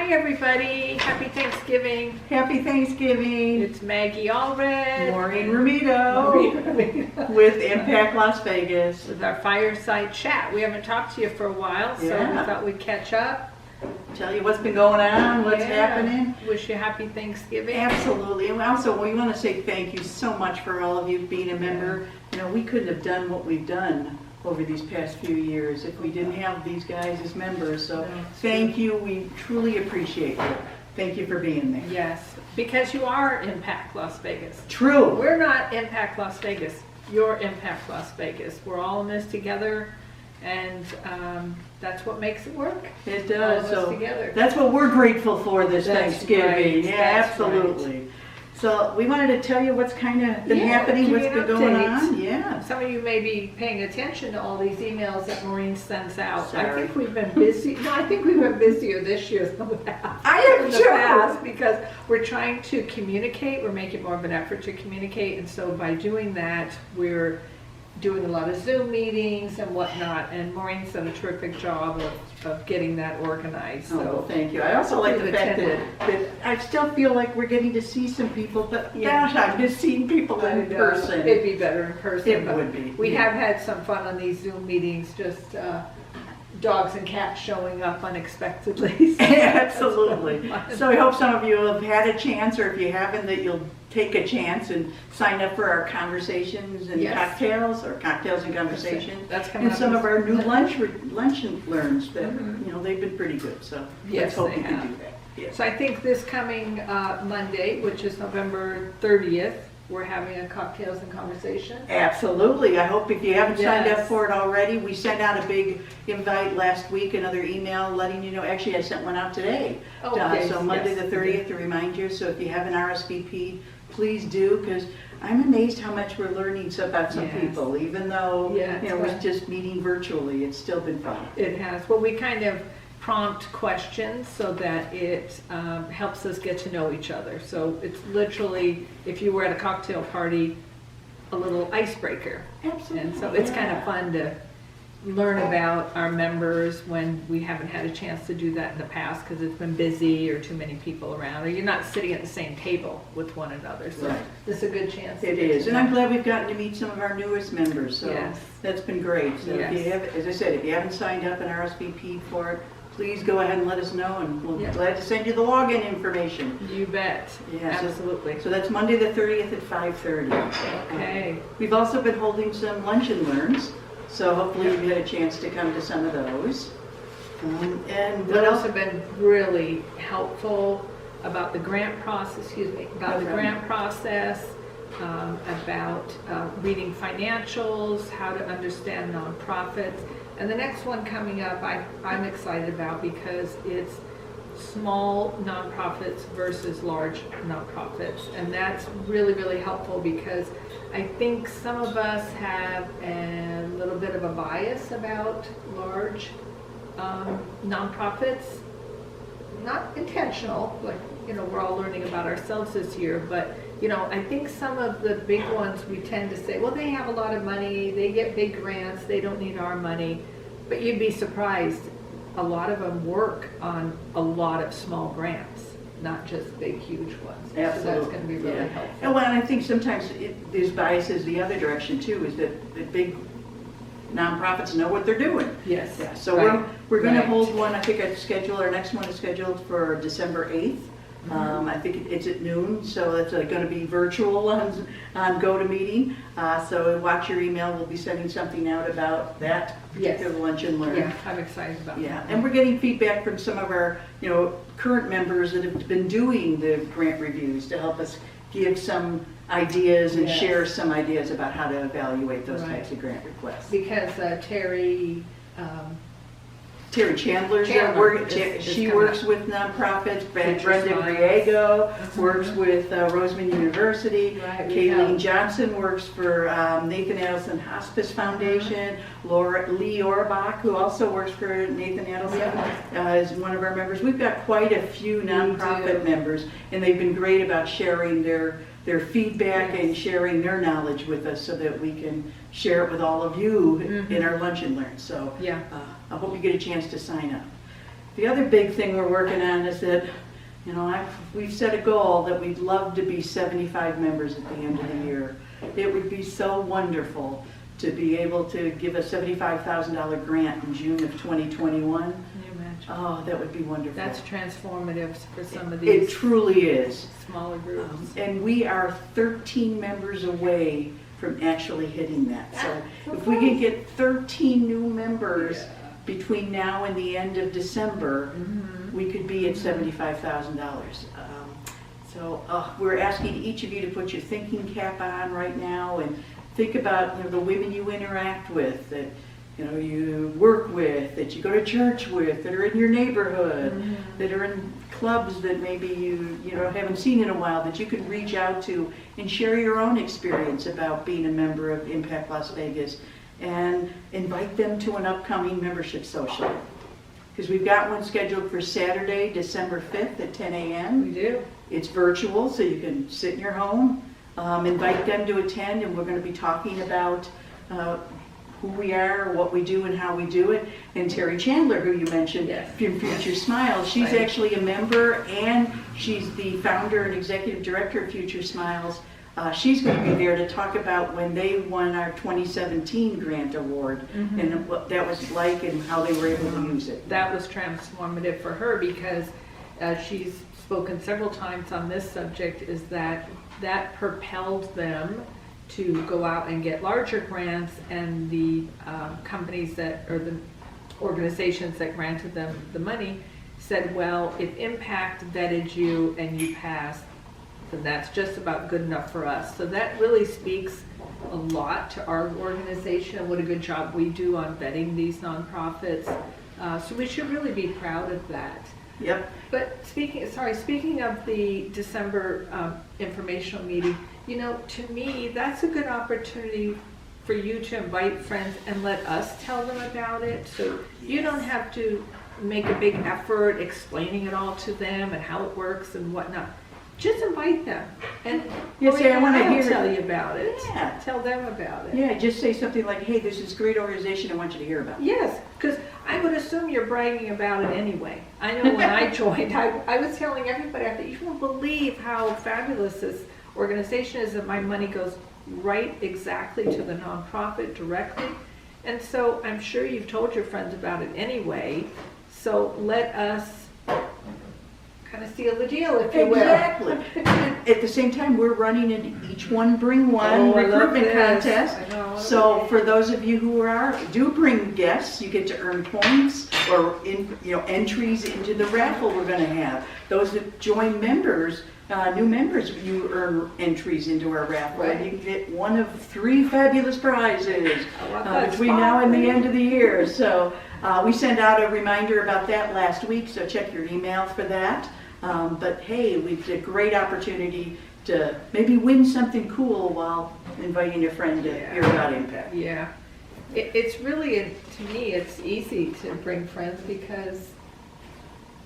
Hi everybody, happy Thanksgiving. Happy Thanksgiving. It's Maggie Allred. Maureen Ramito with Impact Las Vegas. With our fireside chat. We haven't talked to you for a while, so Yeah. we thought we'd catch up. Tell you what's been going on, what's Yeah. happening. Wish you happy Thanksgiving. Absolutely. And also, we want to say thank you so much for all of you being a member. You know, we couldn't have done what we've done over these past few years if we didn't have these guys as members. So thank you. We truly appreciate you. Thank you for being there. Yes, because you are Impact Las Vegas. True. We're not Impact Las Vegas. You're Impact Las Vegas. We're all in this together, and that's what makes it work. It All of does. us So together. that's what we're grateful for this That's Thanksgiving. right, Yeah, that's absolutely. So we wanted to tell you what's kind of been Yeah, happening, give what's you an been going update. on. Yeah. Some of you may be paying attention to all these emails that Maureen sends out. I Sorry. think we've been busy. No, I think we've been busier this year than the past. I am in the too. past because we're trying to communicate. We're making more of an effort to communicate, and so by doing that, we're doing a lot of Zoom meetings and whatnot. And Maureen's done a terrific job of geting that organized. Oh, well, So thank you. I also like the You've fact attended. that I still feel like we're getting to see some people, but Yeah. gosh, I miss seeing people in person. It'd be better in person. It but would be, We yeah. have had some fun on these Zoom meetings, just dogs and cats showing up unexpectedly. So Absolutely. that's fun. So I hope some of you have had a chance, or if you haven't, that you'll take a chance and sign up for our conversations and Yes. cocktails, or cocktails and conversations. That's coming And up some this- of our new lunch and learns that, Mhm. you know, they've been pretty good, so Yes, let's hope they you can have. do that. Yes. So I think this coming Monday, which is November 30th, we're having a cocktails and conversation. Absolutely. I hope if you haven't signed up Yes. for it already, we sent out a big invite last week, another email letting you know. Actually, I sent one out today. Oh, okay. So Monday Yes, the you 30th to remind you. So if you haven't RSVP'd, please do, because I'm amazed how much we're learning about some Yes. people, even though Yeah, you know it's we're fun. just meeting virtually. It's still been fun. It has. Well, we kind of prompt questions so that it helps us get to know each other. So it's literally, if you were at a cocktail party, a little icebreaker. Absolutely. And so it's kind of yeah. fun to learn about our members when we haven't had a chance to do that in the past because it's been busy or too many people around, or you're not sitting at the same table with one another. So Right. this is a good chance. to It get is, to and know. I'm glad we've gotten to meet some of our newest members, so Yes. that's been great. So if Yes. you have, as I said, if you haven't signed up and RSVP'd for it, please go ahead and let us know, and we'll be Yeah. glad to send you the login information. You bet. Yeah, so- Absolutely. So that's Monday the 30th at 5:30. Okay. We've also been holding some lunch and learns, so hopefully you've had a chance to come to some of those. And what Those else? have been really helpful about the grant process, about the Okay. grant process, about reading financials, how to understand nonprofits. And the next one coming up, I'm excited about because it's small nonprofits versus large nonprofits. And that's really, really helpful because I think some of us have a little bit of a bias about large nonprofits. Not intentional, like, you know, we're all learning about ourselves this year, but, you know, I think some of the big ones we tend to say, well, they have a lot of money, they get big grants, they don't need our money. But you'd be surprised, a lot of them work on a lot of small grants, not just big, huge ones. So that's Absolutely. going to be really Yeah. helpful. And well, and I think sometimes there's biases the other direction too, is that the big nonprofits know what they're doing. Yes. Yeah, so right, we're going to right. hold one, I think our next one is scheduled for December 8th. Mm-hmm. I think it's at noon, so it's going to be virtual on GoToMeeting. So watch your email, we'll be sending something out about that Yes. particular lunch and learn. Yeah, I'm excited about Yeah, that. and we're getting feedback from some of our, you know, current members that have been doing the grant reviews to help us give some ideas and Yes. share some ideas about how to evaluate those Right. types of grant requests. Because Terry Chandler's Chandler work, is she coming works up. with nonprofits. Future Brenda Smiles. Griego Mhm. works with Roseman University. Right, we Kayleen have- Johnson works for Nathan Adelson Hospice Foundation. Lee Orbach, who also works for Nathan Adelson, is one of our members. We've got quite a few nonprofit do. members, and they've been great about sharing their feedback Yes. and sharing their knowledge with us so that we can share it with all of you in our lunch and learn. So Yeah. I hope you get a chance to sign up. The other big thing we're working on is that, we've set a goal that we'd love to be 75 members at the end of the year. It would be so wonderful to be able to give a $75,000 grant in June of 2021. Can you imagine? Oh, that would be wonderful. That's transformative for some of It these truly is. smaller groups. And we are 13 members away from actually hitting that. So if we can get 13 new members between now and the end of December, we could be at $75,000. We're asking each of you to put your thinking cap on right now and think about the women you interact with, that you work with, that you go to church with, that are in your neighborhood, that are in clubs that maybe you haven't seen in a while, that you can reach out to and share your own experience about being a member of Impact Las Vegas, and invite them to an upcoming membership social. Because we've got one scheduled for Saturday, December 5th at 10 a.m. We do. It's virtual, so you can sit in your home, invite them to attend, and we're going to be talking about who we are, what we do, and how we do it. And Terry Chandler, who you mentioned, from Future Smiles, she's actually a member, and she's the founder and executive director of Future Smiles. She's going to be there to talk about when they won our 2017 grant award and what that was like and how they were able to use it. That was transformative for her because she's spoken several times on this subject, is that propelled them to go out and get larger grants, and the companies or the organizations that granted them the money said, well, if Impact vetted you and you passed, then that's just about good enough for us. So that really speaks a lot to our organization and what a good job we do on vetting these nonprofits. So we should really be proud of that. Yep. But speaking of the December informational meeting, to me, that's a good opportunity for you to invite friends and let us tell them about it. So you don't have to make a big effort explaining it all to them and how it works and whatnot. Just invite them. And I want to hear. Tell you about it. Yeah. Tell them about it. Yeah, just say something like, hey, there's this great organization I want you to hear about. Yes, because I would assume you're bragging about it anyway. I know when I joined, I was telling everybody, I thought, you won't believe how fabulous this organization is, that my money goes right exactly to the nonprofit directly. And so I'm sure you've told your friends about it anyway. So let us kind of seal the deal, if you will. Exactly. At the same time, we're running an Each One Bring One recruitment contest. So for those of you who do bring guests, you get to earn points or entries into the raffle we're going to have. Those that join members, new members, you earn entries into our raffle. Right. And you get one of 3 fabulous prizes between now and the end of the year. So we sent out a reminder about that last week, so check your email for that. But hey, we've a great opportunity to maybe win something cool while inviting your friend to hear about Impact. Yeah. It's really, to me, it's easy to bring friends because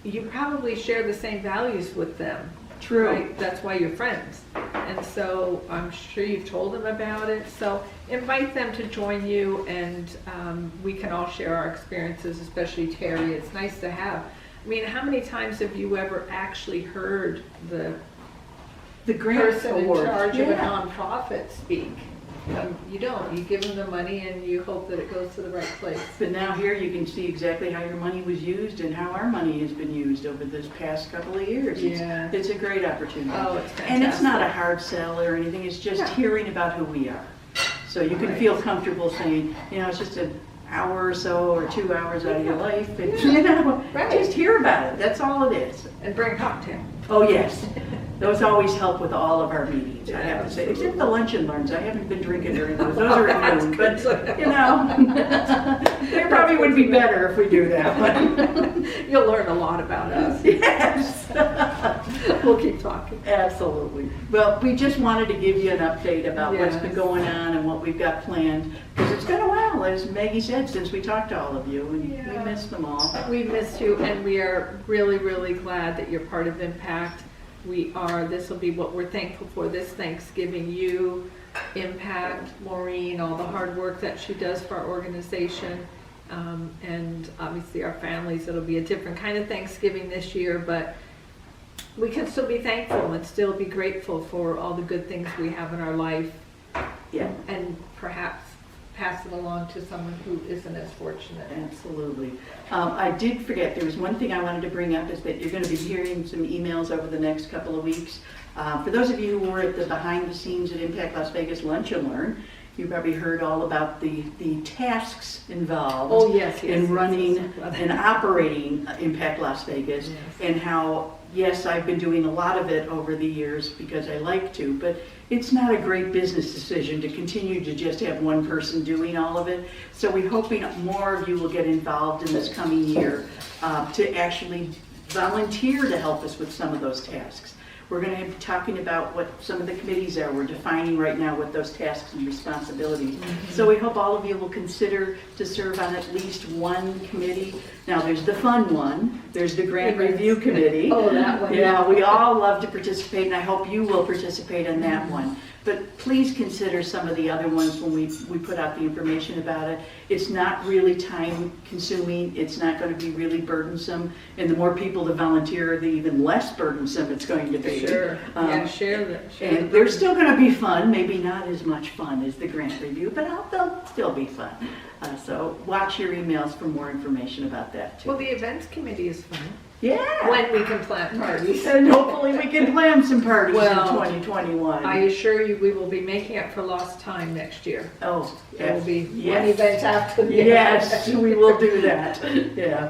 you probably share the same values with them. True. Right? That's why you're friends. And so I'm sure you've told them about it. So invite them to join you, and we can all share our experiences, especially Terry. It's nice to have. I mean, how many times have you ever actually heard the grant person award. in charge of a nonprofit speak? You don't. You give them the money and you hope that it goes to the right place. But now here you can see exactly how your money was used and how our money has been used over this past couple of years. Yeah. It's a great opportunity. Oh, it's fantastic. And it's not a hard sell or anything, it's just hearing about who we are. So you can feel comfortable saying, it's just an hour or so or 2 hours out of your life, and just hear about it. That's all it is. And bring a cocktail. Oh yes, those always help with all of our meetings, I have to say, absolutely. except the lunch and learns. I haven't been drinking during those. Those are at noon, but they probably would be better if we do that. But You'll learn a lot about us. yes. We'll keep talking. Absolutely. Well, we just wanted to give you an update about what's been going on and what we've got planned, because it's been a while, as Maggie said, since we talked to all of you, and we missed them all. We missed you, and we are really, really glad that you're part of Impact. This will be what we're thankful for this Thanksgiving. You, Impact, Maureen, all the hard work that she does for our organization. And obviously our families, it'll be a different kind of Thanksgiving this year, but we can still be thankful and still be grateful for all the good things we have in our life, Yeah, and perhaps pass it along to someone who isn't as fortunate. absolutely. I did forget, there was one thing I wanted to bring up, is that you're going to be hearing some emails over the next couple of weeks. For those of you who were at the behind the scenes at Impact Las Vegas Lunch and Learn, you probably heard all about the tasks involved Oh, yes, yes. in running yes. and operating Impact Las Vegas, Yes. and how, yes, I've been doing a lot of it over the years because I like to, but it's not a great business decision to continue to just have one person doing all of it. So we're hoping more of you will get involved in this coming year to actually volunteer to help us with some of those tasks. We're going to be talking about what some of the committees are. We're defining right now what those tasks and responsibilities. So we hope all of you will consider to serve on at least one committee. Now, there's the fun one. There's the grant review committee. Oh, that one. Yeah, we all love to participate, and I hope you will participate in that one. But please consider some of the other ones when we put out the information about it. It's not really time consuming, it's not going to be really burdensome, and the more people that volunteer, the even less burdensome it's going to be. Sure, yeah, share the And they're still going to be fun, maybe not as much fun as the grant review, but they'll still be fun. So watch your emails for more information about that too. Well, the events committee is fun, Yeah. when we can plan parties. And hopefully we can plan some parties Well, in 2021. I assure you, we will be making up for lost time next year. Oh, There will be one yes. event after the other. Yes, we will do that, yeah.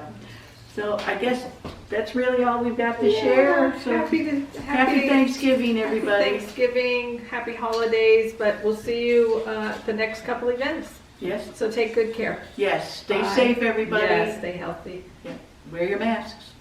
So I guess that's really all we've got to share. So Happy happy Thanksgiving, everybody. Thanksgiving, happy holidays, but we'll see you at the next couple events. Yes, So take good care. yes, stay Bye. safe, everybody. Yes, stay healthy. Wear your masks.